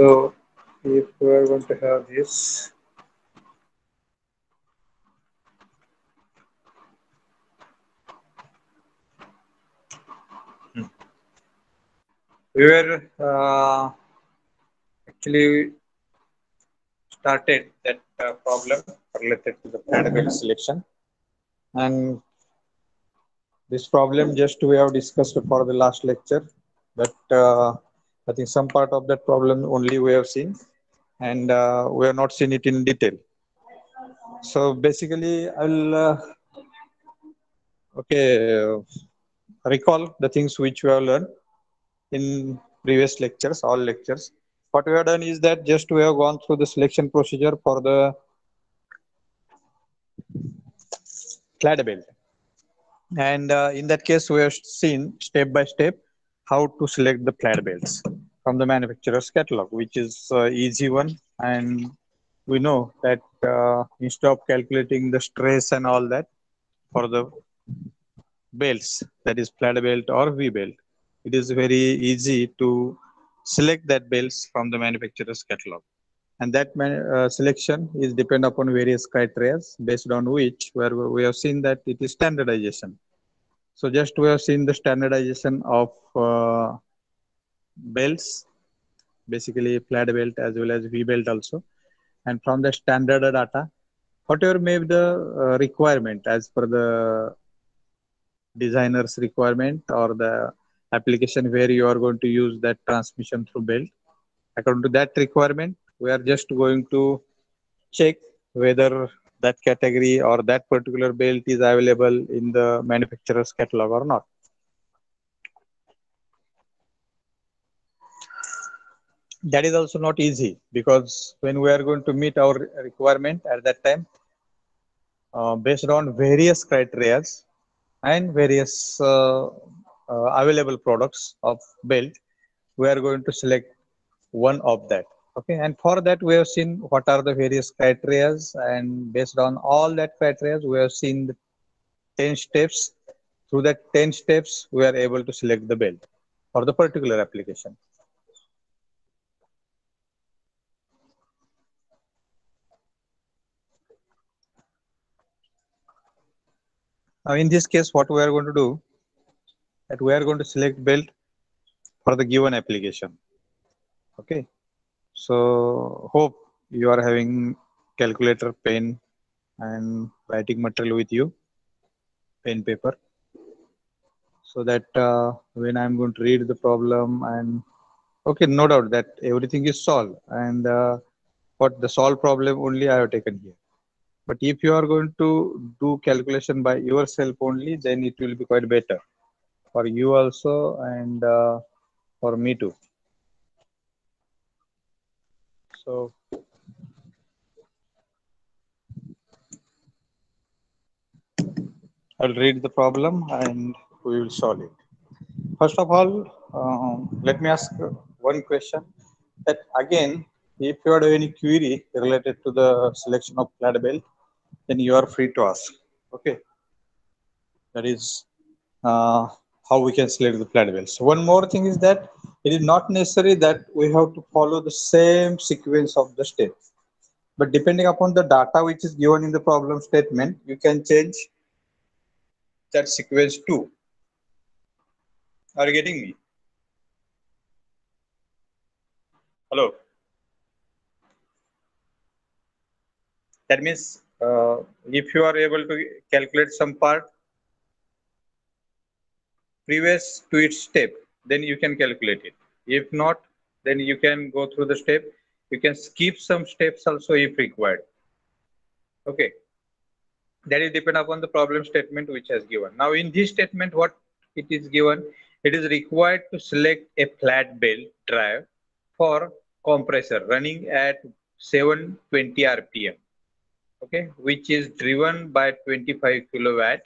So if we are going to have this, we were actually started that problem related to the plant selection, and this problem just we have discussed for the last lecture, but I think some part of that problem only we have seen, and we have not seen it in detail. So basically, I'll recall the things which we have learned in previous lectures, all lectures. What we have done is that just we have gone through the selection procedure for the clad belt. And in that case, we have seen step by step how to select the plaid belts from the manufacturer's catalog, which is easy one. And we know that instead of calculating the stress and all that for the belts, that is plaid belt or V belt, it is very easy to select that belts from the manufacturer's catalog. And that selection is depend upon various criteria based on which where we have seen that it is standardization. So just we have seen the standardization of belts, basically flat belt as well as V belt also. And from the standard data, whatever may be the requirement as per the designer's requirement or the application where you are going to use that transmission through belt. According to that requirement, we are just going to check whether that category or that particular belt is available in the manufacturer's catalog or not. That is also not easy because when we are going to meet our requirement at that time, based on various criteria and various available products of belt, we are going to select one of that. Okay, and for that we have seen what are the various criteria, and based on all that criteria, we have seen the 10 steps. Through that 10 steps, we are able to select the belt for the particular application. Now, in this case, what we are going to do, that we are going to select belt for the given application. Okay, so hope you are having calculator, pen, and writing material with you, pen, paper, so that when I'm going to read the problem and okay, no doubt that everything is solved, and what the solved problem only I have taken here. But if you are going to do calculation by yourself only, then it will be quite better for you also and for me too. So I'll read the problem and we will solve it. First of all, let me ask one question. That again, if you have any query related to the selection of flat belt, then you are free to ask. Okay, that is how we can select the flat belts. One more thing is that it is not necessary that we have to follow the same sequence of the steps. But depending upon the data which is given in the problem statement, you can change that sequence too. Are you getting me? Hello. That means if you are able to calculate some part previous to its step, then you can calculate it. If not, then you can go through the step. You can skip some steps also if required. Okay. That is depend upon the problem statement which has given. Now in this statement, what it is given, it is required to select a flat belt drive for compressor running at 720 rpm, okay, which is driven by 25 kilowatt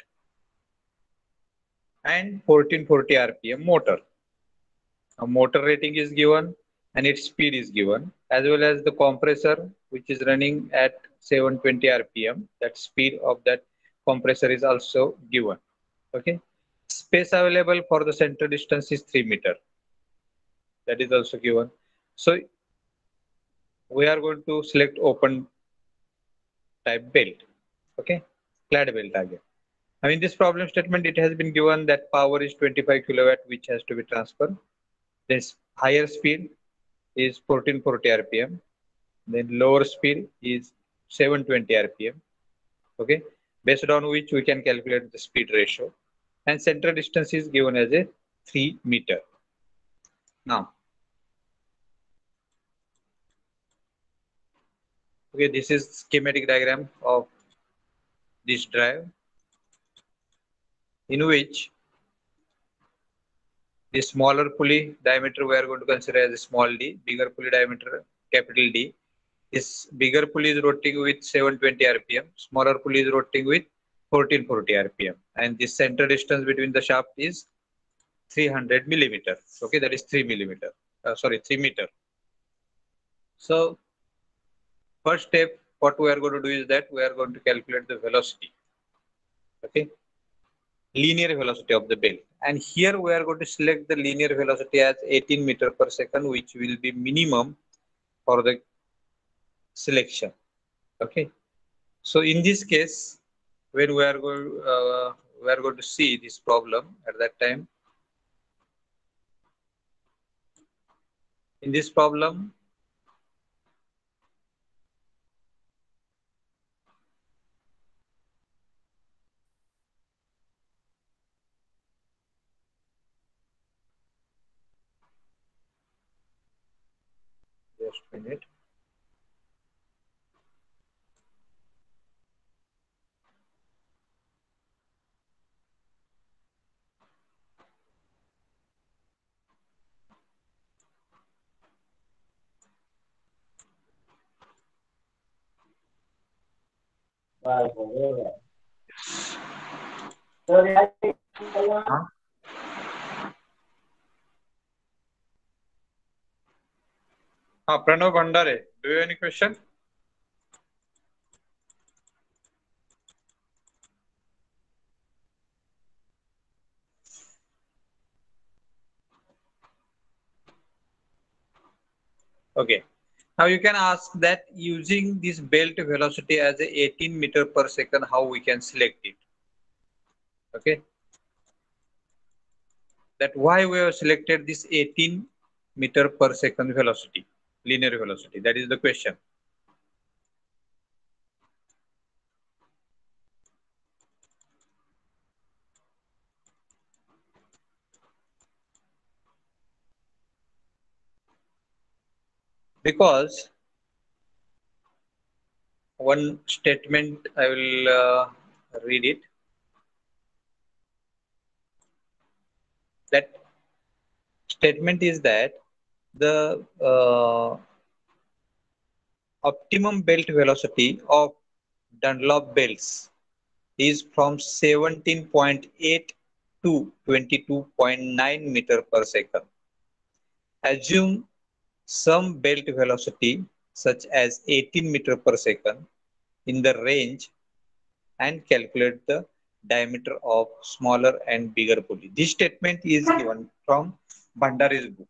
and 1440 rpm motor. A motor rating is given and its speed is given, as well as the compressor which is running at 720 rpm. That speed of that compressor is also given. Okay. Space available for the center distance is 3 meter. That is also given. So we are going to select open type belt. Okay, clad belt again. Now in this problem statement, it has been given that power is 25 kilowatt, which has to be transferred. This higher speed is 1440 RPM. Then lower speed is 720 RPM. Okay, based on which we can calculate the speed ratio. And center distance is given as a 3 meter. Now, okay, this is schematic diagram of this drive, in which the smaller pulley diameter we are going to consider as a small d, bigger pulley diameter capital D. This bigger pulley is rotating with 720 RPM, smaller pulley is rotating with 1440 RPM, and the center distance between the shaft is 300 millimeter. Okay, that is 3 millimeter. 3 meter. So, first step, what we are going to do is that we are going to calculate the velocity. Okay, linear velocity of the belt, and here we are going to select the linear velocity as 18 meter per second, which will be minimum for the selection. Okay, so in this case, when we are going to see this problem at that time. In this problem, just a minute. Huh? Pranav Bhandare, do you have any question? Okay. Now you can ask that using this belt velocity as a 18 meter per second, how we can select it. Okay. That why we have selected this 18 meter per second velocity, linear velocity. That is the question. Because one statement, I will read it. That statement is that the optimum belt velocity of Dunlop belts is from 17.8 to 22.9 meter per second. Assume some belt velocity such as 18 meter per second in the range and calculate the diameter of smaller and bigger pulley. This statement is given from Bhandari's book.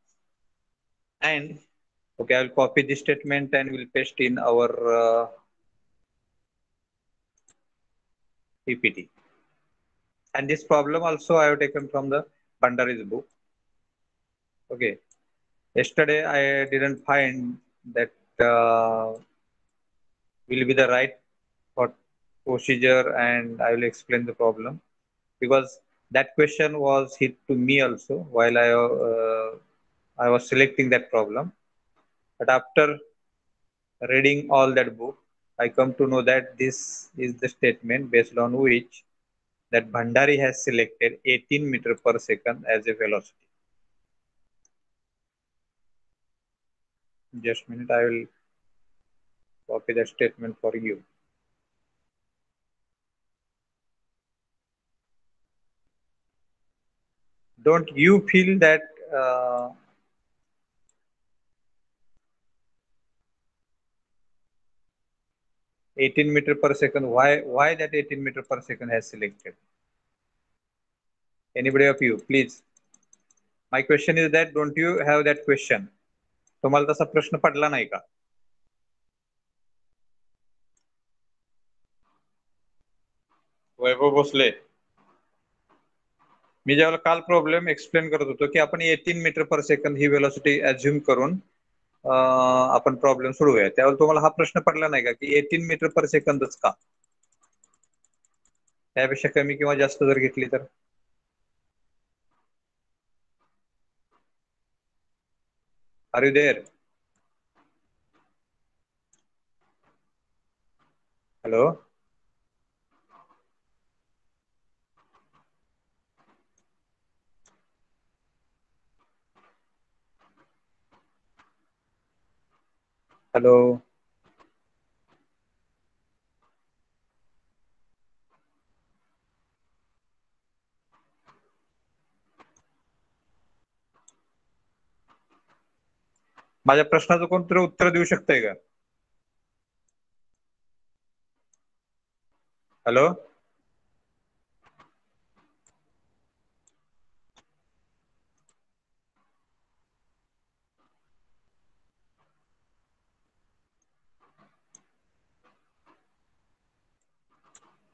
And okay, I will copy this statement and will paste in our PPT. And this problem also I have taken from the Bhandari's book. Okay. Yesterday I didn't find that will be the right procedure, and I will explain the problem, because that question was hit to me also while I was selecting that problem. But after reading all that book, I come to know that this is the statement based on which that Bhandari has selected 18 meter per second as a velocity. Just a minute, I will copy that statement for you. Don't you feel that 18 meter per second, why that 18 meter per second has selected? Anybody of you, please. My question is that don't you have that question? तुम्हाला तसा प्रश्न पडला नाही का? वैभव भोसले, मी ज्यावेळेला काल problem explain करत होतो की आपण 18 मीटर पर सेकंद ही वेलोसिटी अज्युम करून आपण प्रॉब्लेम सोडवूया, त्यावेळेला तुम्हाला हा प्रश्न पडला नाही का की 18 मीटर पर सेकंदच का, त्यापेक्षा कमी किंवा जास्त जर घेतली तर? Are you there? Hello, hello, माझ्या प्रश्नाचं कोणतरी उत्तर देऊ शकतंय का? हॅलो,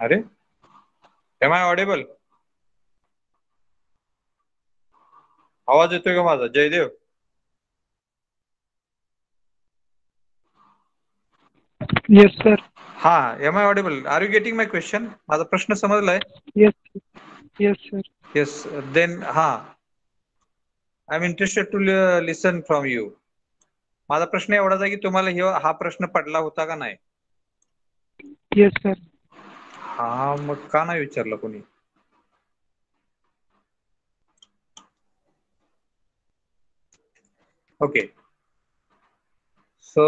अरे, एम आय ऑडिबल? आवाज येतोय का माझा जयदेव? Yes, sir. हा, am I audible? Are you getting my question? माझा प्रश्न समजलाय? Yes, yes, sir. Yes, then हा, I am interested to listen from you. माझा प्रश्न एवढाच आहे की तुम्हाला हा प्रश्न पडला होता का नाही? Yes, sir. हा, मग का नाही विचारलं कोणी? Okay, so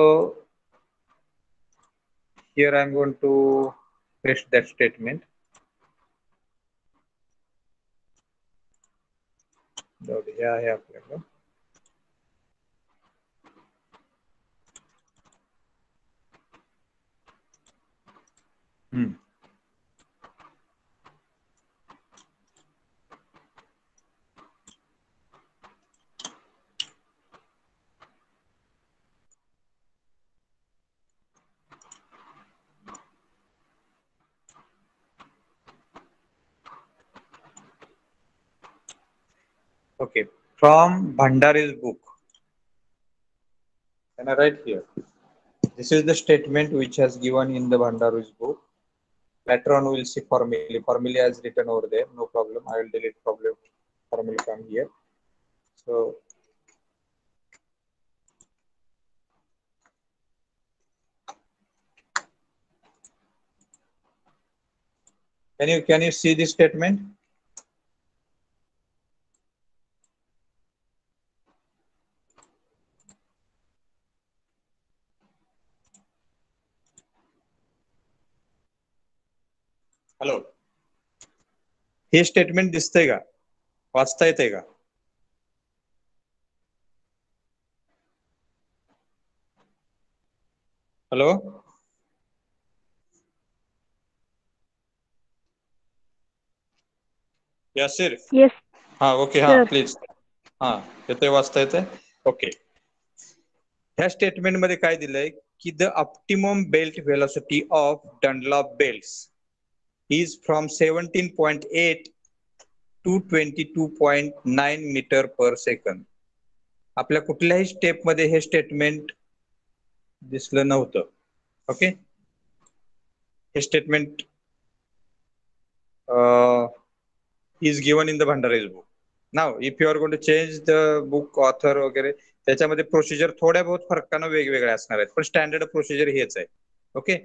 here I am going to paste that statement. जाऊ दे, हे आहे आपल्याकडं. Okay, from Bhandari's book. Can I write here? This is the statement which has given in the Bhandari's book. Later on, we'll see formula. Formula is written over there. No problem. I will delete problem. Formula from here. So can you see this statement? Hello, हे statement दिसतंय का? वाचता येतंय का? Hello, Yasir? Yes, हा, okay, हा sir. Please. हा, येतोय, वाचता येतंय? ओके. ह्या स्टेटमेंट मध्ये काय दिलंय की the optimum belt velocity of Dunlop belts is from 17.8 to 22.9 metre per second. आपल्या कुठल्याही स्टेप मध्ये हे स्टेटमेंट दिसलं नव्हतं. ओके, हे statement is given in the Bhandari's book. Now, if you are going to change the book author वगैरे, त्याच्यामध्ये procedure थोड्या बहुत फरकानं वेगवेगळ्या असणार आहेत, पण स्टँडर्ड प्रोसिजर हेच आहे. ओके,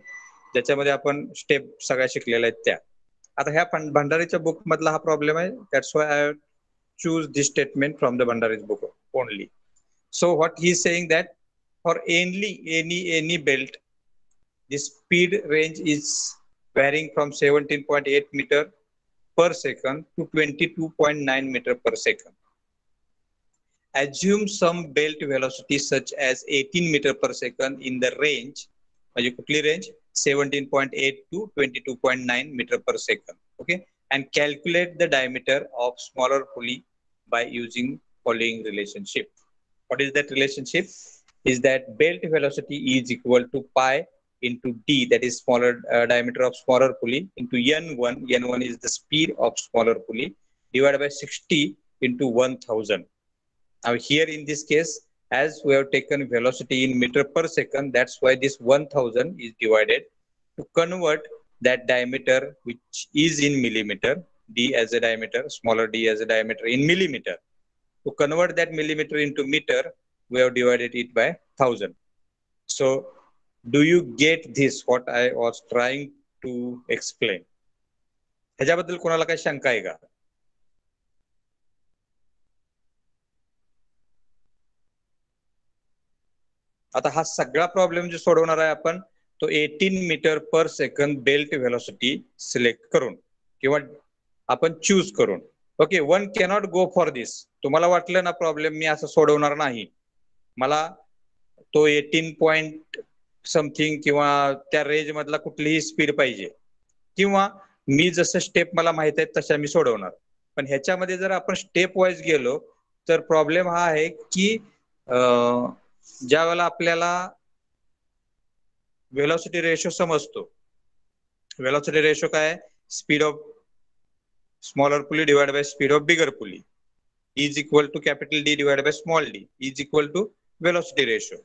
ज्याच्यामध्ये आपण स्टेप सगळ्या शिकलेल्या आहेत त्या. आता ह्या भंडारीच्या बुक मधला हा प्रॉब्लेम आहे. That's why I choose this statement from the Bhandari's book only. So what he is saying that for any belt, the speed range is varying from 17.8 meter per second to 22.9 meter per second. Assume some belt velocity such as 18 meter per second in the range, म्हणजे कुठली range? 17.8 to 22.9 meter per second. Okay, and calculate the diameter of smaller pulley by using following relationship. What is that relationship? Is that belt velocity is equal to pi into d, that is smaller diameter of smaller pulley, into n1. N1 is the speed of smaller pulley, divided by 60 into 1000. Now here in this case, as we have taken velocity in meter per second, that's why this 1000 is divided to convert that diameter, which is in millimeter, d as a diameter, smaller d as a diameter in millimeter. To convert that millimeter into meter, we have divided it by 1000. So do you get this, what I was trying to explain? ह्याच्याबद्दल कोणाला काही शंका आहे का? आता हा सगळा problem जो सोडवणार आहे आपण, तो 18 metre per second belt velocity select करून किंवा आपण चूज करून. Okay, one cannot go for this. तुम्हाला वाटलं ना प्रॉब्लेम मी असं सोडवणार नाही, मला तो 18 पॉइंट समथिंग किंवा त्या रेंज मधला कुठलीही स्पीड पाहिजे, किंवा मी जसं स्टेप मला माहित आहेत तशा मी सोडवणार. पण ह्याच्यामध्ये जर आपण स्टेप वाईज गेलो तर प्रॉब्लेम हा आहे की ज्या वेळेला आपल्याला वेलॉसिटी रेशो समजतो, वेलॉसिटी रेशो काय, speed of smaller pulley divide by speed of bigger pulley is equal to capital D divide by small D is equal to velocity ratio.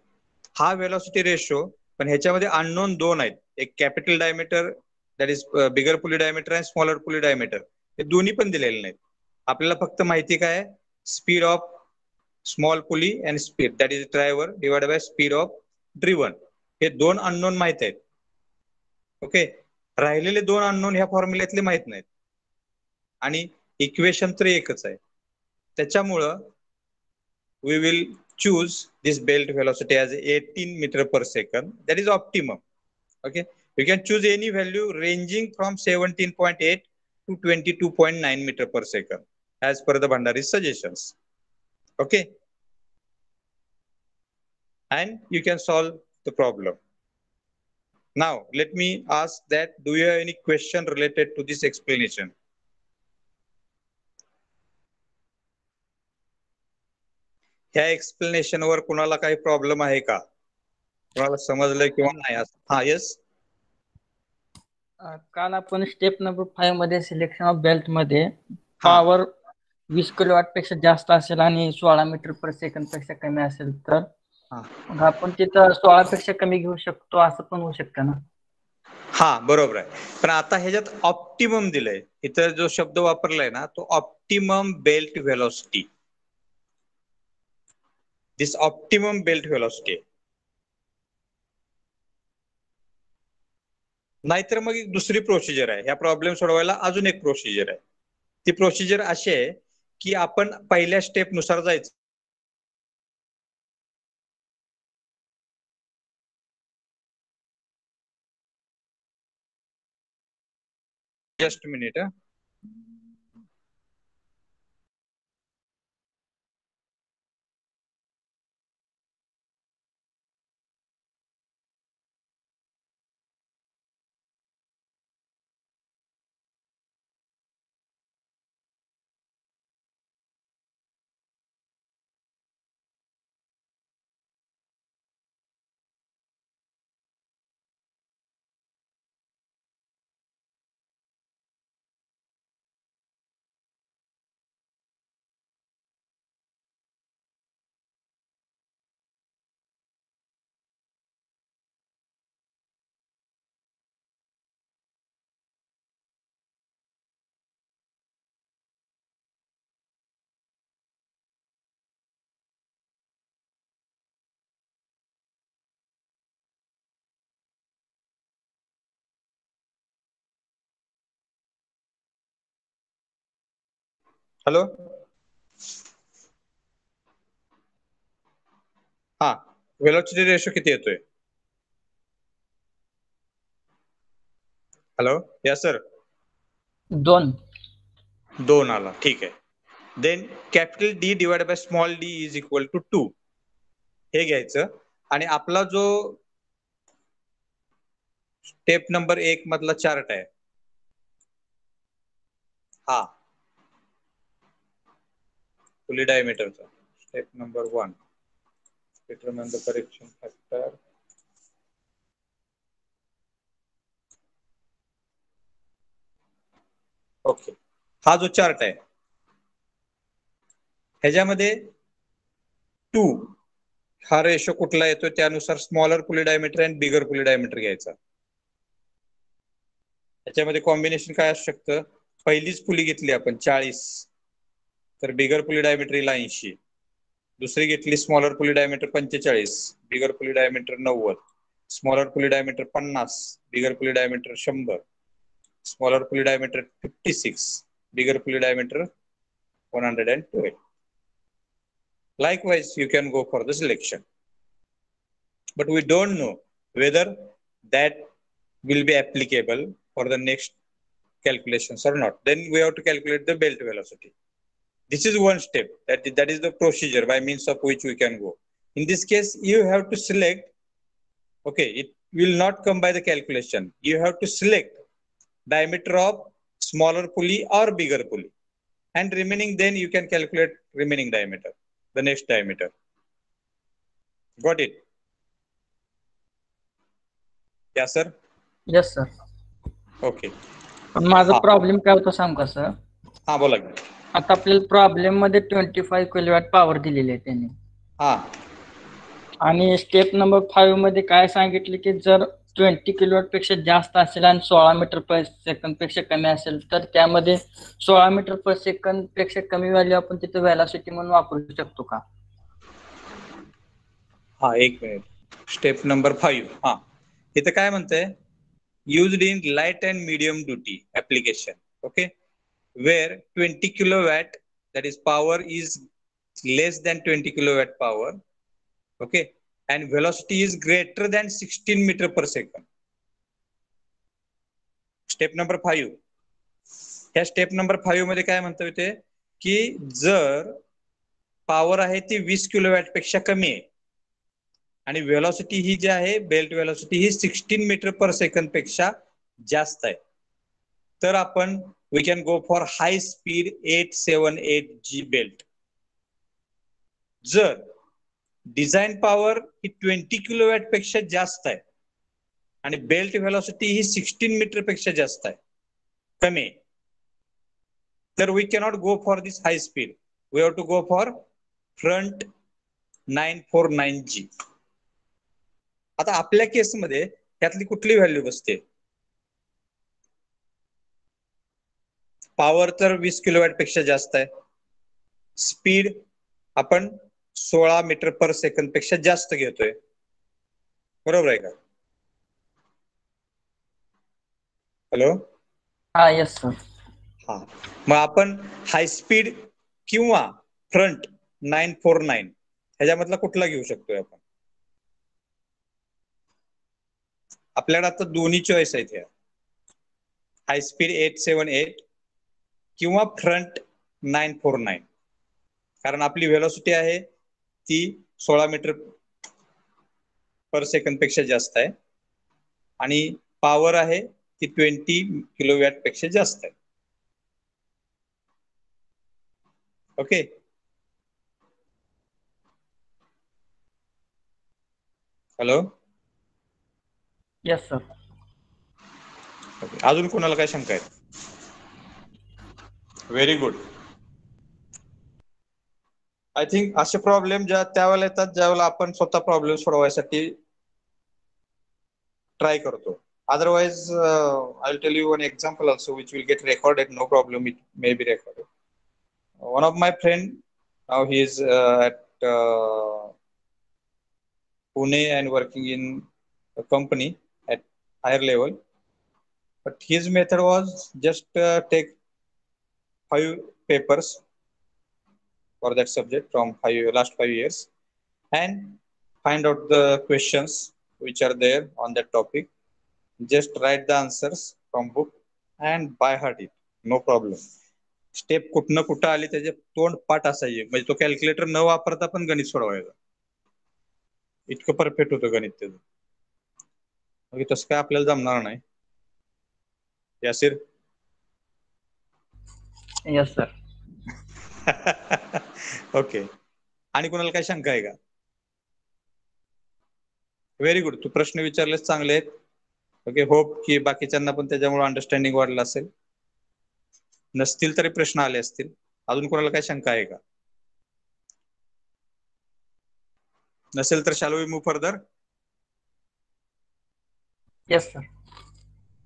हा वेलॉसिटी रेशो, पण ह्याच्यामध्ये अननोन दोन आहेत, एक capital diameter that is bigger pulley diameter आणि smaller pulley diameter, हे दोन्ही पण दिलेले नाहीत. आपल्याला फक्त माहिती काय, speed of small pulley and speed that is driver divide by speed of driven, हे दोन अननोन माहित आहेत. ओके, राहिलेले दोन अननोन ह्या फॉर्म्युल्यातले माहित नाहीत आणि इक्वेशन तर एकच आहे. त्याच्यामुळं we will choose this belt velocity as 18 meter per second, that is optimum. Okay, you can choose any value ranging from 17.8 to 22.9 meter per second as per the Bhandari's suggestions. Okay, and you can solve the problem. Now let me ask that, do you have any question related to this explanation? ह्या explanation वर कुणाला काही problem आहे का? कुणाला समजलंय किंवा नाही? हा, yes. काल आपण स्टेप नंबर 5 मध्ये सिलेक्शन ऑफ बेल्ट मध्ये पॉवर 20 किलोवॅट पेक्षा जास्त असेल आणि 16 मीटर पर सेकंद पेक्षा कमी असेल तर मग आपण तिथं 16 पेक्षा कमी घेऊ शकतो, असं पण होऊ शकतं ना? हा, बरोबर आहे. पण आता ह्याच्यात ऑप्टिमम दिलंय, इथं जो शब्द वापरलाय ना तो optimum belt velocity. This optimum belt velocity. नाहीतर मग एक दुसरी प्रोसिजर आहे, ह्या प्रॉब्लेम सोडवायला अजून एक प्रोसिजर आहे. ती प्रोसिजर अशी आहे की आपण पहिल्या स्टेप नुसार जायचं. Just minute. हॅलो, हा, वेलॉसिटी रेशो किती येतोय? Hello, yeah sir. 2 आला, ठीक आहे. Then capital D divide by small D is equal to 2 हे घ्यायचं. आणि आपला जो स्टेप नंबर 1 मधला चार्ट आहे, हा पुली डायमीटरचा step number 1, determine the correction factor. Okay, हा जो चार्ट आहे ह्याच्यामध्ये 2 हा रेशो कुठला येतो त्यानुसार स्मॉलर पुली डायमीटर आणि बिगर पुली डायमीटर घ्यायचा. त्याच्यामध्ये कॉम्बिनेशन काय असू शकतं, पहिलीच पुली घेतली आपण 40 तर बिगर पुली डायमीटर 80, दुसरी घेतली smaller pulley diameter 45, bigger pulley diameter 90, smaller pulley diameter 50, bigger pulley diameter 100, smaller pulley diameter 56, bigger pulley diameter 112. Likewise, you can go for the selection, but we don't know whether that will be applicable for the next calculations or not. Then we have to calculate the belt velocity. This is one step, that is the procedure by means of which we can go. In this case, you have to select, okay, it will not come by the calculation. You have to select diameter of smaller pulley or bigger pulley, and remaining then you can calculate remaining diameter, the next diameter. Got it? Yeah, sir? Yes sir. Okay. पण माझा हा. Problem काय होता सांग का sir, हा बोला की. आता आपल्याला प्रॉब्लेम मध्ये 25 किलोवॅट पॉवर दिलेली आहे त्यांनी, हा आणि स्टेप नंबर 5 मध्ये काय सांगितले की जर 20 किलोवॅट पेक्षा जास्त असेल आणि 16 मीटर पर सेकंद पेक्षा कमी असेल तर त्यामध्ये 16 मीटर पर सेकंद पेक्षा कमी व्हॅल्यू आपण तिथे व्हेलॉसिटी म्हणून वापरू शकतो का? हा एक मिनिट. Step number 5. हा इथं काय म्हणतंय, used in light and medium duty application, okay, where 20 kilowatt, that is power is less than 20 kilowatt power, okay, and velocity is greater than 16 meter per second. Step number 5. ह्या step number 5 मध्ये काय म्हणतोय ते की जर power आहे ती 20 kilowatt पेक्षा कमी आहे आणि वेलॉसिटी ही जी आहे बेल्ट वेलॉसिटी ही 16 मीटर पर सेकंद पेक्षा जास्त आहे, तर आपण we can go for high speed 878G belt. जर डिझाईन पॉवर ही 20 किलोवॅट पेक्षा जास्त आहे आणि बेल्ट वेलॉसिटी ही 16 मीटर पेक्षा जास्त आहे, कमी आहे, तर we cannot go for this high speed. We have to go for front 949G. आता आपल्या केसमध्ये त्यातली कुठली व्हॅल्यू बसते? पॉवर तर 20 किलोवॅट पेक्षा जास्त आहे, स्पीड आपण 16 मीटर पर सेकंद पेक्षा जास्त घेतोय, बरोबर आहे का? हॅलो. हा येस सर. हा मग आपण हाय स्पीड किंवा फ्रंट 949 ह्याच्यामधला कुठला घेऊ शकतोय आपण? आपल्याला आता दोन्ही चॉईस आहेत, हाय स्पीड 878 किंवा फ्रंट 949, कारण आपली वेलॉसिटी आहे ती 16 मीटर पर सेकंद पेक्षा जास्त आहे आणि पॉवर आहे ती 20 किलोवॅट पेक्षा जास्त आहे. ओके. हॅलो. Yes sir. अजून कोणाला काय शंका आहे? Very good. आय थिंक असे प्रॉब्लेम त्यावेळेला येतात ज्यावेळेला आपण स्वतः प्रॉब्लेम सोडवायसाठी ट्राय करतो. Otherwise, I'll tell you one example also which will get recorded. No problem, it may be recorded. One of my friend, now he is at Pune and working in a company at higher level. But his method was just take 5 papers for that subject from last 5 years and find out the questions which are there on that topic. Just write the answers from book and by heart it. No problem. Step कुठनं कुठं आली त्याचे तोंड पाठ असायचे, म्हणजे तो calculator न वापरता पण गणित सोडवायचा, इतकं परफेक्ट होतं गणित त्याचं. मग तसं काय आपल्याला जमणार नाही. यासिर. Yes sir. ओके. आणि कोणाला काय शंका आहे का? Very good. तू प्रश्न विचारलेस चांगले आहेत. ओके. होप की बाकीच्यांना पण त्याच्यामुळे अंडरस्टँडिंग वाढलं असेल. नसतील तरी प्रश्न आले असतील. अजून कोणाला काय शंका आहे का? नसेल तर shall we move further? Yes sir.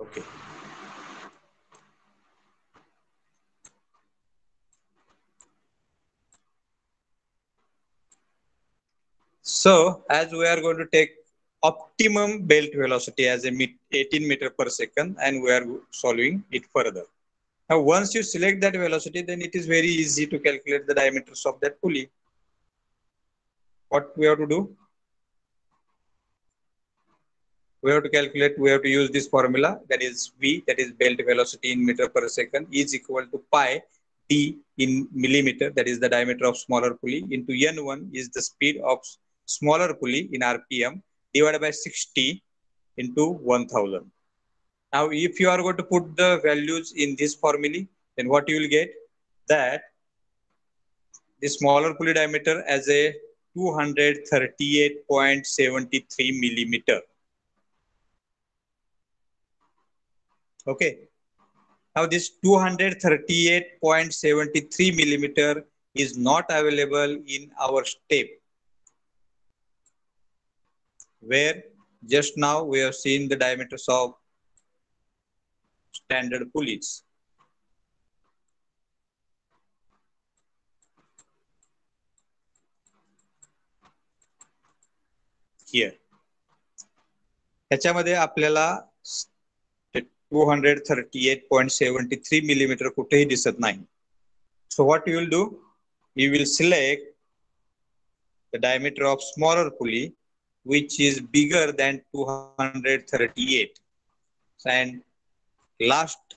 Okay. So as we are going to take optimum belt velocity as a 18 meter per second, and we are solving it further. Now once you select that velocity, then it is very easy to calculate the diameters of that pulley. What we have to do? We have to calculate, we have to use this formula, that is V, that is belt velocity in meter per second, is equal to pi d in millimeter, that is the diameter of smaller pulley, into N1 is the speed of smaller pulley in RPM, divided by 60 into 1000. Now if you are going to put the values in this formula, then what you will get, that the smaller pulley diameter as a 238.73 millimeter. Okay. Now this 238.73 millimeter is not available in our step, where just now we have seen the diameters of standard pulleys. Here. ह्याच्यामध्ये आपल्याला 238.73 millimeter कुठेही दिसत नाही. So what you will do? You will select the diameter of smaller pulley, which is bigger than 238, and last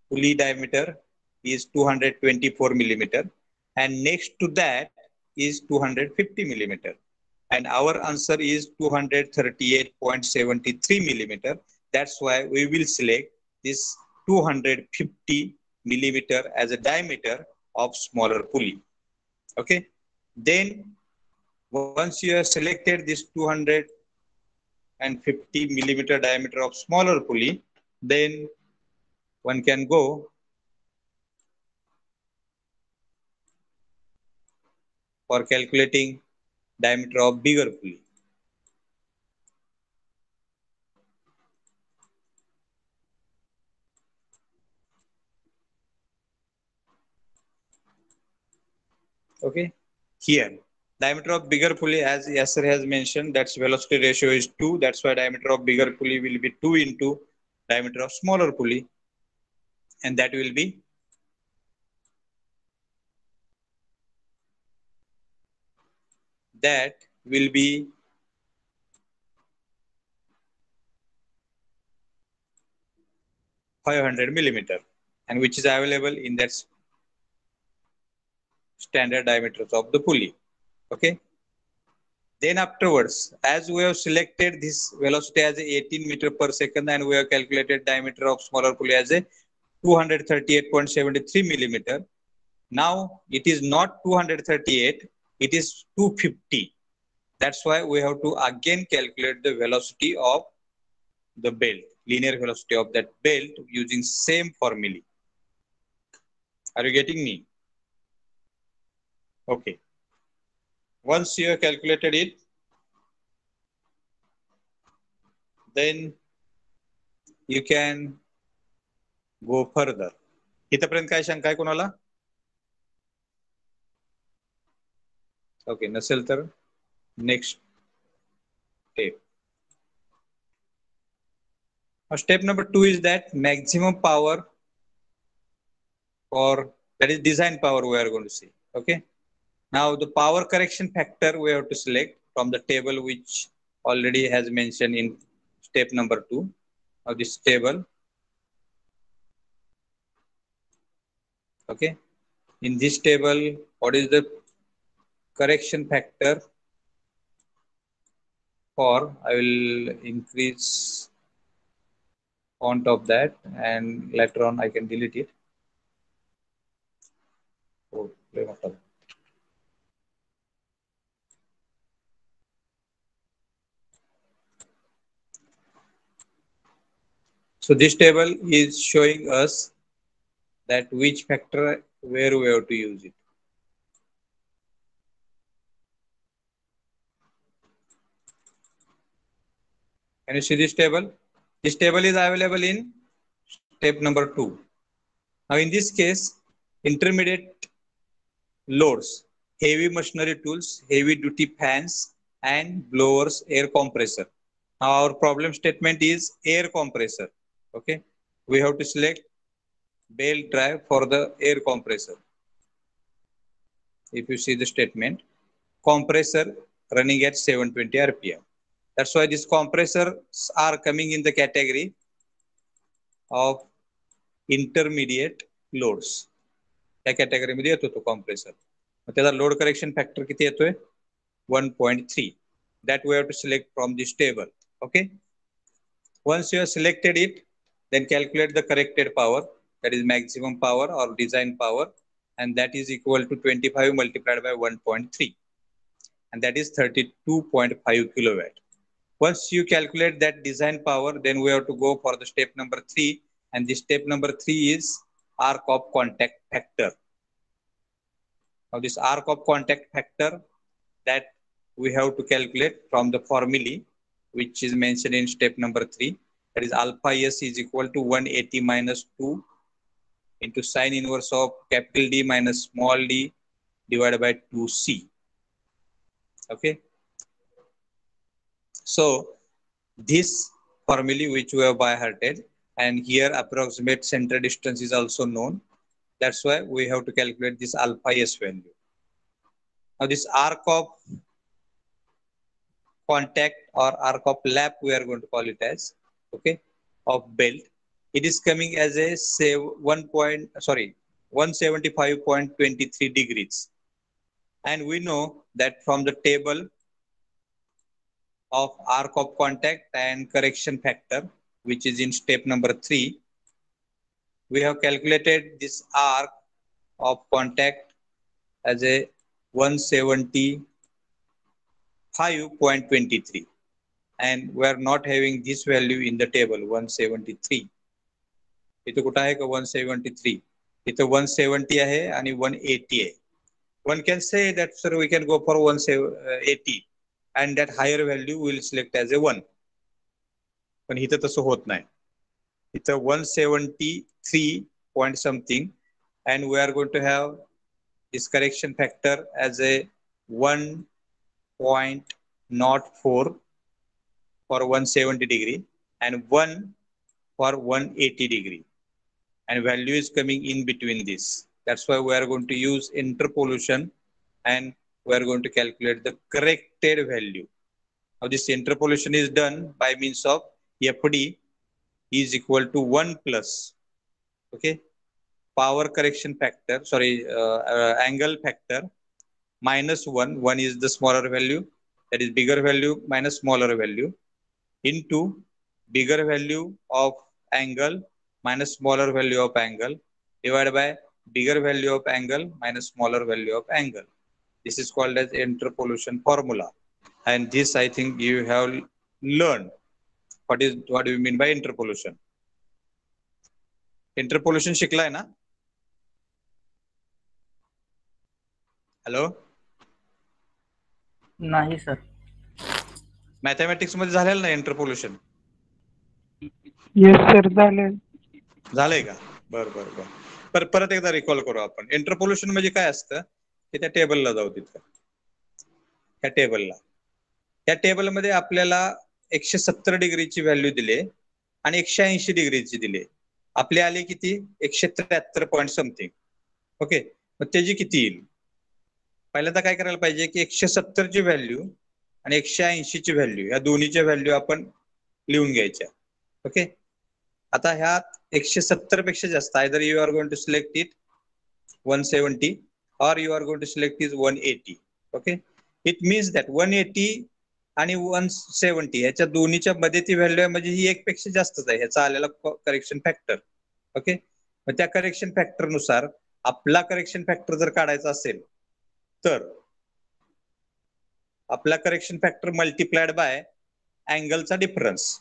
pulley diameter is 224 millimeter, and next to that is 250 millimeter, and our answer is 238.73 millimeter. That's why we will select this 250 millimeter as a diameter of smaller pulley. Okay, then once you have selected this 250 millimeter diameter of smaller pulley, then one can go for calculating diameter of bigger pulley. Okay, here diameter of bigger pulley, as Yasser has mentioned, that's velocity ratio is 2. That's why diameter of bigger pulley will be 2 into diameter of smaller pulley, and that will be 500 millimeter, and which is available in that standard diameters of the pulley. Okay, then afterwards, as we have selected this velocity as a 18 meter per second, and we have calculated diameter of smaller pulley as a 238.73 millimeter. Now it is not 238, it is 250. That's why we have to again calculate the velocity of the belt, linear velocity of that belt, using same formula. Are you getting me? Okay. Once you have calculated it, then you can go further. इथपर्यंत काय शंका आहे कोणाला? Okay, नसेल तर next step. Step number 2 is that maximum power, or that is design power we are going to see. Okay. Now the power correction factor we have to select from the table which already has mentioned in step number 2 of this table. Okay. In this table, what is the correction factor for? I will increase font of that, and later on I can delete it. Oh, so this table is showing us that which factor where we have to use it. Can you see this table? This table is available in step number 2. Now in this case, intermediate loads, heavy machinery tools, heavy duty fans and blowers, air compressor. Now our problem statement is air compressor. Okay. We have to select belt drive for the air compressor. If you see the statement, compressor running at 720 RPM. That's why these compressors are coming in the category of intermediate loads. या कॅटेगरीमध्ये येतो तो compressor. त्याचा load correction factor किती येतोय 1.3. that we have to select from this table. Okay, once you have selected it, then calculate the corrected power, that is maximum power or design power, and that is equal to 25 multiplied by 1.3, and that is 32.5 kilowatt. Once you calculate that design power, then we have to go for the step number 3, and the step number 3 is arc of contact factor. Now this arc of contact factor that we have to calculate from the formulae which is mentioned in step number 3, that is alpha s is equal to 180 minus 2 into sine inverse of capital D minus small d divided by 2c. Okay, so this formula which we have by hearted, and here approximate center distance is also known. That's why we have to calculate this alpha s value. Now this arc of contact or arc of lap, we are going to call it as, okay, of belt. It is coming as a say 175.23 degrees, and we know that from the table of arc of contact and correction factor, which is in step number 3, we have calculated this arc of contact as a 175.23, and we are not having this value in the table 173. इथं कुठं आहे का 173? इथं 170 आहे आणि 180 आहे. One can say that sir we can go for 180, and that higher value will select as a 1. पण इथं तसं होत नाही. इथं 173 point something, and we are going to have this correction factor as a 1.04 for 170 degree and 1 for 180 degree, and value is coming in between this. That's why we are going to use interpolation, and we are going to calculate the corrected value. Now this interpolation is done by means of FD is equal to 1 plus, okay, power correction factor, angle factor minus 1. 1 is the smaller value, that is bigger value minus smaller value, into bigger value of angle minus smaller value of angle divided by bigger value of angle minus smaller value of angle. This is called as interpolation formula, and this I think you have learned what do you mean by interpolation. Interpolation शिकलाय ना? Hello, नाही sir. Mathematics मध्ये झालेलं ना इंटरपोल्युशन? Yes sir झालंय. झालंय का? बर बर बर. परत एकदा रिकॉल करू आपण. इंटरपोल्युशन म्हणजे काय असतं की त्या टेबलला जाऊ तिथं, त्या टेबलमध्ये आपल्याला 170 डिग्रीची व्हॅल्यू दिली आणि 180 डिग्रीची दिली. आपले आले किती 173 पॉईंट समथिंग. ओके, मग त्याची किती येईल? पहिल्यांदा काय करायला पाहिजे की 170 ची व्हॅल्यू आणि 180 ची व्हॅल्यू या दोन्हीच्या व्हॅल्यू आपण लिहून घ्यायच्या. ओके, आता ह्यात 170 पेक्षा जास्त either you are going to select it 170 or you are going to select is 180. Okay, it means that 180 आणि 170 याच्या दोन्हीच्या मध्ये ती व्हॅल्यू आहे, म्हणजे ही एक पेक्षा जास्तच आहे ह्याचा आलेला करेक्शन फॅक्टर. ओके, मग त्या करेक्शन फॅक्टर नुसार आपला करेक्शन फॅक्टर जर काढायचा असेल तर आपला करेक्शन फॅक्टर मल्टिप्लाइड बाय अँगलचा difference,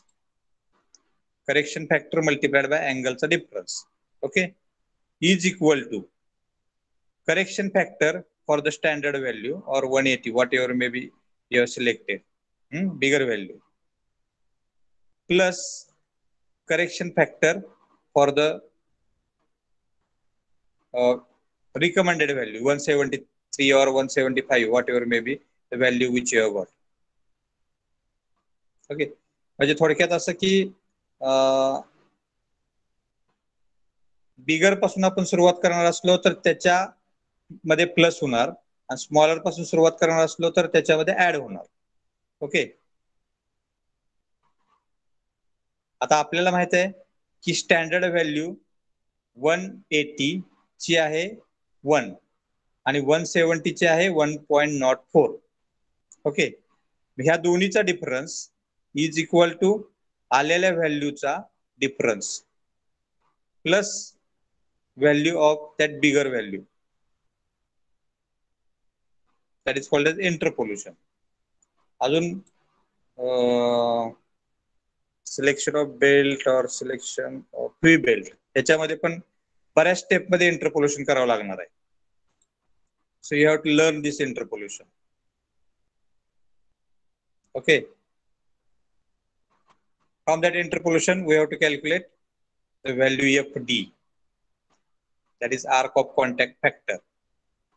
correction factor multiplied by अँगलचा difference. Okay, is equal to correction factor for the standard value or 180, whatever maybe you have selected, bigger value, plus correction factor for the recommended value 173 or 175, whatever may be the value which you have got. Okay, म्हणजे थोडक्यात असं की बिगर पासून आपण सुरुवात करणार असलो तर त्याच्या मध्ये प्लस होणार आणि स्मॉलर पासून सुरुवात करणार असलो तर त्याच्यामध्ये ऍड होणार. ओके, आता आपल्याला माहित आहे की स्टँडर्ड व्हॅल्यू 180 ची आहे 1 आणि 170 ची आहे 1.04. ओके, ह्या दोन्हीचा डिफरन्स इज इक्वल टू आलेल्या व्हॅल्यूचा difference plus value of that bigger value, that is called as interpolation. अजून selection of belt or selection of free belt याच्यामध्ये पण बऱ्याच स्टेप मध्ये इंटरपोल्युशन करावं लागणार आहे. So you have to learn this interpolation. Okay, from that interpolation we have to calculate the value FD, that is arc of contact factor,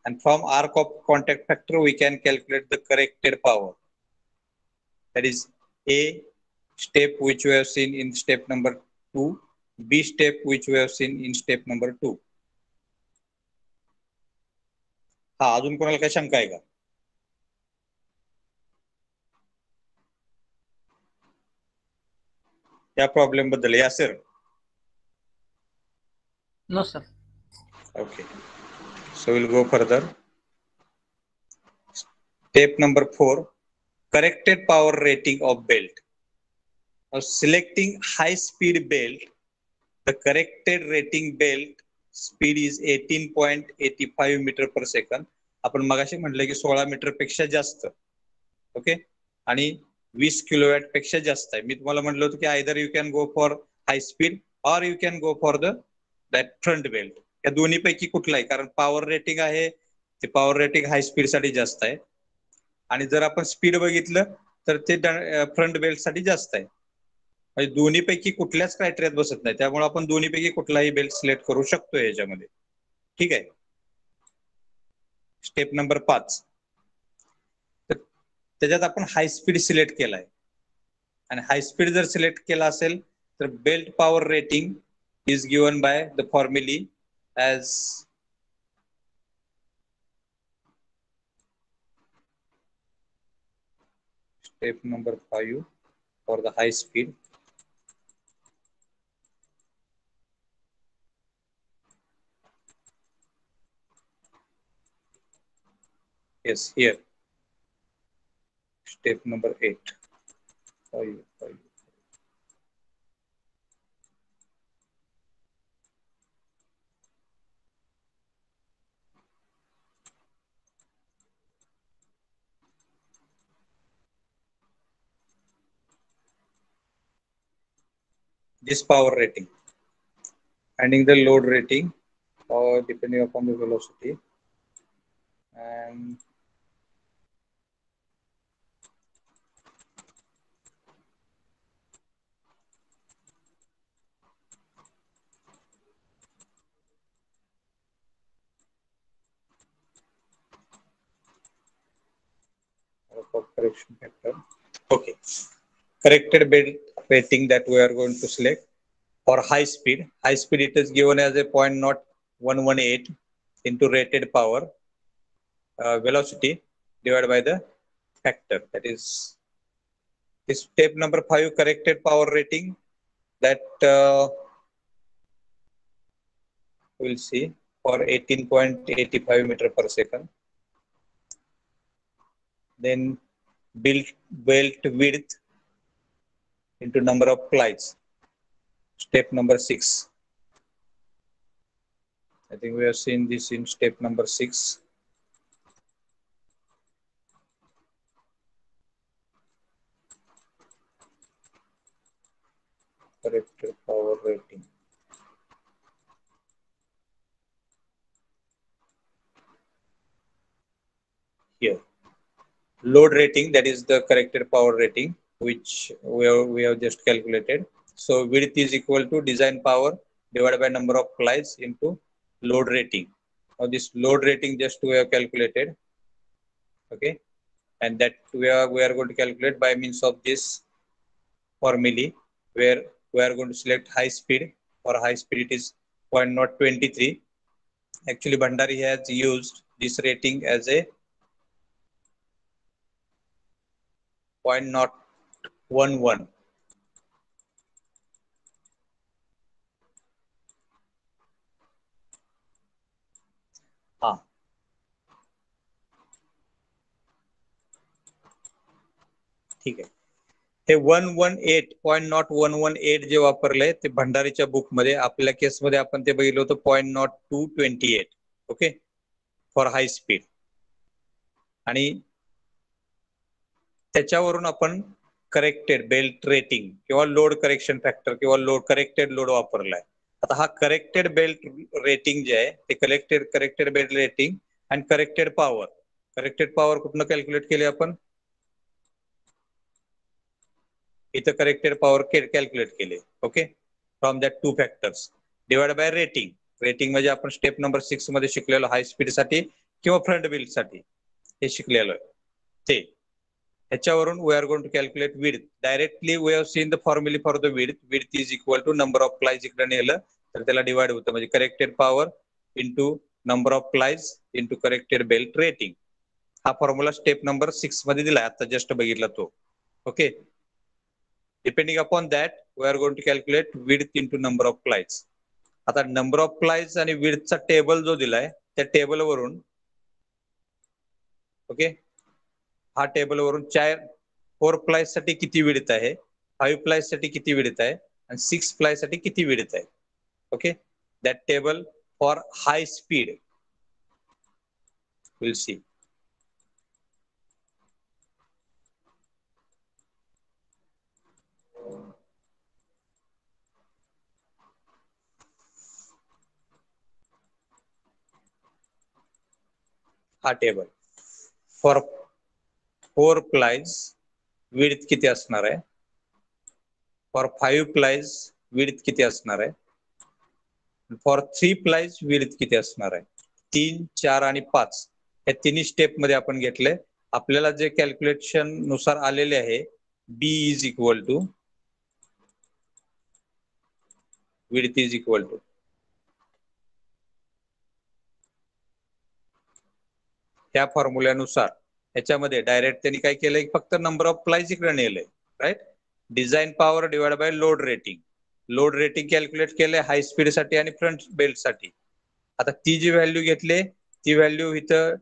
and from arc of contact factor we can calculate the corrected power, that is A step which we have seen in step number 2, B step which we have seen in step number 2. हा, अजून कोणाला काय शंका आहे का? या problem बद्दल? Yeah sir. No sir. Okay, so we'll go further. Step number 4, corrected power rating of belt. Now selecting high speed belt, the corrected rating belt speed is 18.85 meter per second. आपण मगाशी म्हटलं की 16 metre पेक्षा जास्त. Okay, आणि 20 kilowatt पेक्षा जास्त आहे. मी तुम्हाला म्हटलं होतं की either you can go for high speed or you can go for the that front belt. या दोन्ही पैकी कुठला आहे? कारण पॉवर रेटिंग आहे ते पॉवर रेटिंग हाय स्पीड साठी जास्त आहे आणि जर आपण स्पीड बघितलं तर ते फ्रंट बेल्ट साठी जास्त आहे. म्हणजे दोन्ही पैकी कुठल्याच क्रायटेरियात बसत नाही, त्यामुळे आपण दोन्ही पैकी कुठलाही बेल्ट सिलेक्ट करू शकतो याच्यामध्ये. ठीक आहे. स्टेप नंबर 5, तर त्याच्यात आपण हाय स्पीड सिलेक्ट केलाय आणि हाय स्पीड जर सिलेक्ट केला असेल तर belt power rating is given by the फॉर्म्युली as step number 5 for the high speed. Yes, here step number 8. 5. This power rating, finding the load rating or depending upon the velocity, and correction factor. Okay, corrected belt rating that we are going to select for high speed. High speed it is given as a 0.118 into rated power velocity divided by the factor. That is step number 5, corrected power rating, that we'll see for 18.85 meter per second. Then belt width into number of plies. Step number 6. I think we have seen this in step number 6. Corrected power rating. here. Load rating, that is the corrected power rating, which we have just calculated. So width is equal to design power divided by number of plies into load rating. Now this load rating just we have calculated, okay, and that we are going to calculate by means of this formula, where we are going to select high speed. For high speed it is 0.023. Actually Bhandari has used this rating as a 0.011. हा ठीक आहे. हे 118.0118 जे वापरलंय ते भंडारीच्या book मध्ये, आपल्या केसमध्ये आपण ते बघितलं होतं 0.0228. Okay, for high speed. आणि त्याच्यावरून आपण करेक्टेड बेल्ट रेटिंग किंवा लोड करेक्शन फॅक्टर किंवा लोड करेक्टेड लोड वापरलाय. आता हा करेक्टेड बेल्ट रेटिंग जे आहे ते करेक्टेड बेल्ट रेटिंग आणि करेक्टेड पॉवर कुठनं कॅल्क्युलेट केले आपण, इथं करेक्टेड पॉवर कॅल्क्युलेट केले. Okay, from that 2 factors divide buy rating. Rating म्हणजे आपण स्टेप नंबर 6 मध्ये शिकलेलो हाय स्पीड साठी किंवा फ्रंट व्हील साठी हे शिकलेलो आहे ते. ह्याच्यावरून we are going to calculate width. Directly we have seen the formula for the width. Width is equal to number of plies इकडे नेलं तर त्याला डिवाइड होतं, म्हणजे corrected power into number of plies into corrected belt rating. हा formula step number 6 मध्ये दिलाय, आता जस्ट बघितला तो. Okay, depending upon that we are going to calculate width into number of plies. आता नंबर ऑफ प्लायज आणि विड्थचा टेबल जो दिलाय त्या टेबलवरून, ओके, हा टेबल वरून 4 प्लायज साठी किती विड्थ आहे, 5 प्लायज साठी किती विड्थ आहे आणि 6 प्लायज साठी किती विड्थ आहे. Okay, that table for high speed will see. हा टेबल फॉर 4 प्लायज विड्थ किती असणार आहे, फॉर 5 प्लायज विड्थ किती असणार आहे, फॉर 3 प्लायज विड्थ किती असणार आहे. 3, 4 आणि 5 या तिन्ही स्टेप मध्ये आपण घेतले. आपल्याला जे कॅल्क्युलेशन नुसार आलेले आहे, B is equal to width is equal to, त्या फॉर्म्युल्यानुसार ह्याच्यामध्ये डायरेक्ट त्यांनी काय केलंय, फक्त नंबर ऑफ प्लायज इकडे नेलंय. Right, design power divide by load rating. Load rating calculate केलंय हाय स्पीड साठी आणि फ्रंट बेल्ट साठी. आता ती जी व्हॅल्यू घेतली ती व्हॅल्यू इथं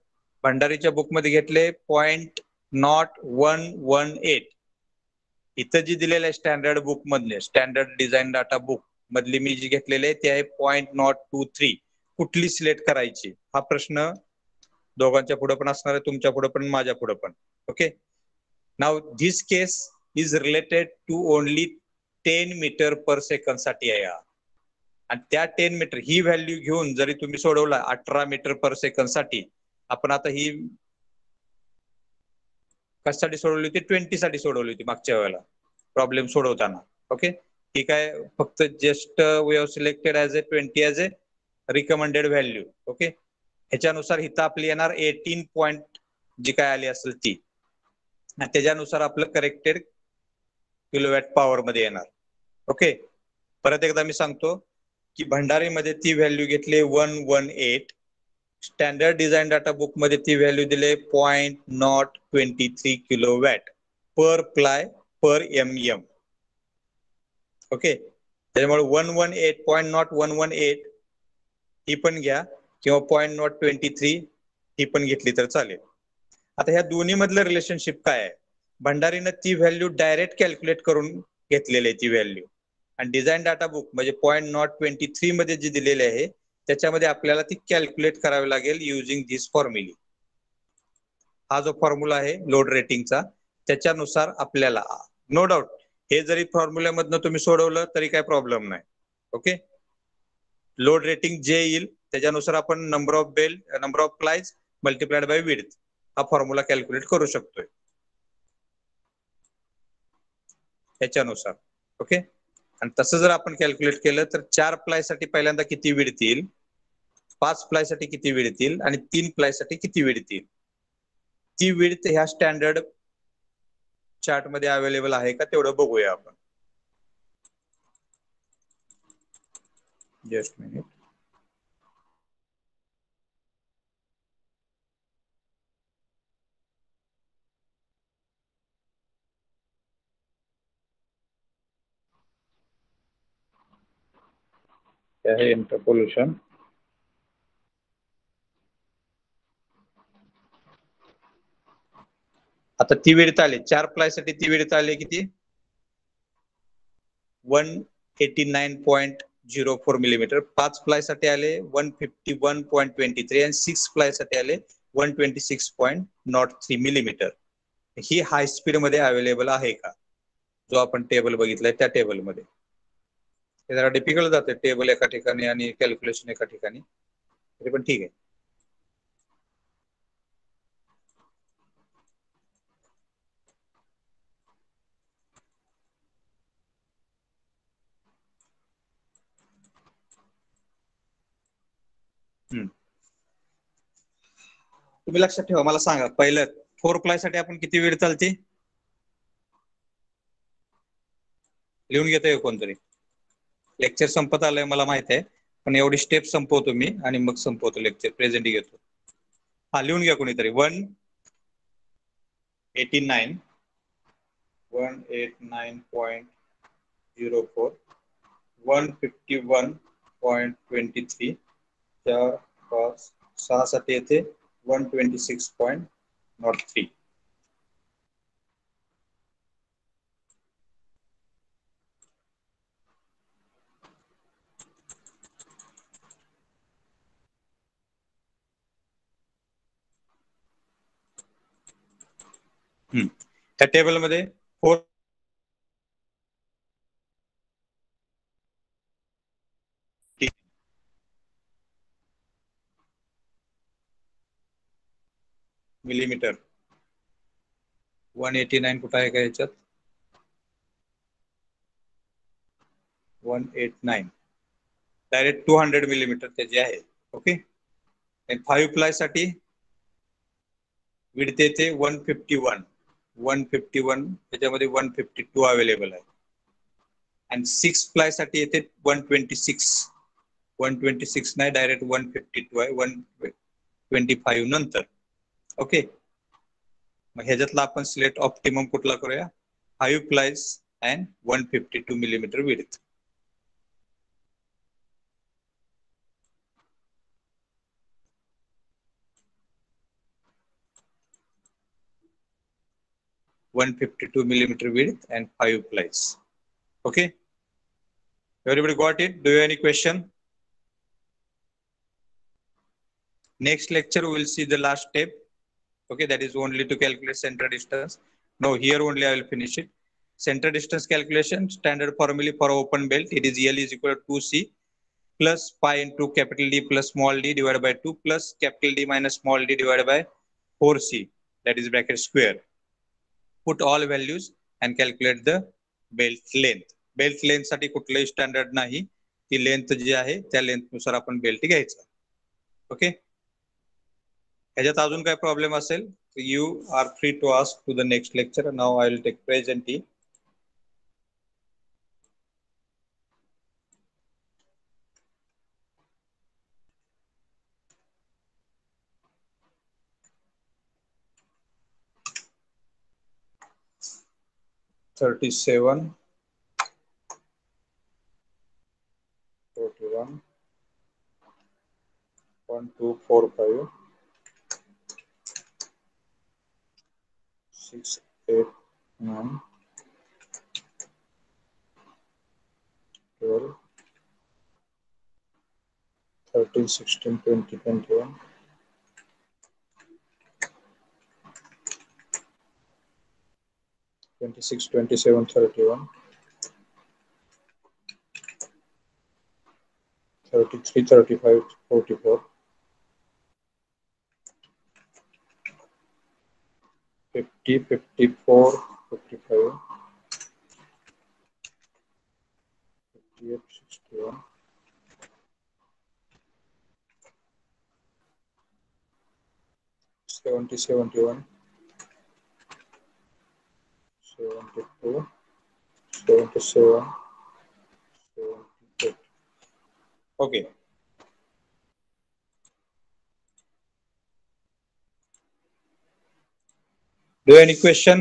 भंडारीच्या बुक मध्ये घेतले 0.0118. इथं जी दिलेलं आहे स्टँडर्ड बुक मधले, स्टँडर्ड डिझाईन डाटा बुक मधली मी जी घेतलेली आहे ती आहे 0.023. कुठली सिलेक्ट करायची हा प्रश्न दोघांच्या पुढे पण असणार आहे, तुमच्या पुढे पण माझ्या पुढे पण. Okay, now this case is related to only 10 metre per second साठी आहे. आणि त्या 10 मीटर ही व्हॅल्यू घेऊन जरी तुम्ही सोडवला 18 मीटर पर सेकंड साठी, आपण आता ही कशासाठी सोडवली होती, 20 साठी सोडवली होती मागच्या वेळेला प्रॉब्लेम सोडवताना. ओके, ठीक आहे, फक्त just we have selected as a 20 as a recommended value. Okay, ह्याच्यानुसार इथं आपली येणार 18 पॉइंट जी काय आली असेल ती, आणि त्याच्यानुसार आपलं करेक्टेड किलोवॅट पॉवर मध्ये येणार. ओके, परत एकदा मी सांगतो की भंडारीमध्ये ती व्हॅल्यू घेतली 118, स्टँडर्ड डिझाईन डाटा बुक मध्ये ती व्हॅल्यू दिले 0.023 किलोवॅट पर प्लाय पर MM. ओके, त्याच्यामुळे 118.0118 ही पण घ्या किंवा 0.023 ही पण घेतली तर चालेल. आता ह्या दोन्ही मधलं रिलेशनशिप काय आहे, भंडारीनं ती व्हॅल्यू डायरेक्ट कॅल्क्युलेट करून घेतलेली आहे ती व्हॅल्यू, आणि डिझाईन डाटा बुक म्हणजे 0.023 मध्ये जी दिलेली आहे त्याच्यामध्ये आपल्याला ती कॅल्क्युलेट करावी लागेल युजिंग धिस फॉर्म्युला. हा जो फॉर्म्युला आहे लोड रेटिंगचा, त्याच्यानुसार आपल्याला नो डाऊट हे जरी फॉर्म्युल्यामधनं तुम्ही सोडवलं तरी काय प्रॉब्लेम नाही. ओके, लोड रेटिंग जे येईल त्याच्यानुसार आपण number of plies multiplied by width हा फॉर्म्युला कॅल्क्युलेट करू शकतोय त्याच्यानुसार. ओके, आणि तसं जर आपण कॅल्क्युलेट केलं तर 4 प्लाय साठी पहिल्यांदा किती विड्थ येईल, 5 प्लाय साठी किती विड्थ येईल आणि 3 प्लाय साठी किती विड्थ येईल. ती विड्थ ह्या स्टँडर्ड चार्ट मध्ये अवेलेबल आहे का तेवढं बघूया आपण. Just minute. आहे इंटरपोलेशन. आता ती विड्थ आली 4 प्लाय साठी, ती विड्थ आली किती 189.04 मिलीमीटर. 5 प्लाय साठी आले 151.23 आणि 6 प्लाय साठी आले 126.03 मिलीमीटर. ही हाय स्पीड मध्ये अवेलेबल आहे का, जो आपण टेबल बघितलाय त्या टेबल मध्ये. हे जरा डिफिकल्ट जाते टेबल एका ठिकाणी आणि कॅल्क्युलेशन एका ठिकाणी, तरी पण ठीक आहे. तुम्ही लक्षात ठेवा, मला सांगा पहिलं 4 प्लाय साठी आपण किती वेळ चालते लिहून घेतोय कोणतरी. लेक्चर संपत आलंय मला माहित आहे, पण एवढी स्टेप संपवतो मी आणि मग संपवतो लेक्चर, प्रेझेंट घेतो. हा लिहून घ्या कोणीतरी. 189.04 151.23 4 5 6 साठी येते 126.03. त्या टेबल मध्ये 4 मिलीमीटर 189 कुठं आहे का याच्यात 189 डायरेक्ट 200 मिलीमीटर त्याची आहे. ओके, 5 प्लाय साठी विड्थ येते 151 त्याच्यामध्ये 152 अवेलेबल आहे. आणि 6 प्लाय साठी येते 126 नाही, डायरेक्ट 152 आहे 125 नंतर. ओके, मग ह्याच्यातला आपण सिलेक्ट ऑप्टिमम कुठला करूया, 5 plies and 152 millimetre width. (152 millimeter width and 5 plies). Okay, everybody got it? Do you have any question? Next lecture we will see the last step. Okay, that is only to calculate center distance. No, here only I will finish it. Center distance calculation, standard formula for open belt, it is L is equal to 2C plus pi into capital D plus small d divided by 2 plus capital D minus small d divided by 4C, that is bracket square. Put all values and calculate the belt length. Belt length साठी कुठलंही standard नाही, ती length जी आहे त्या length नुसार आपण belt घ्यायचा. Okay, ह्याच्यात अजून काय प्रॉब्लेम असेल you are free to ask to the next lecture. Now I will take presenty. (37) 41 1 2 4 5 6 8 9 12 13 16 20 21 26 27 31 33 35 44 50, 54, 55, 58, 61, 70, 71, 72, 77, 78. Okay. Do you have any question?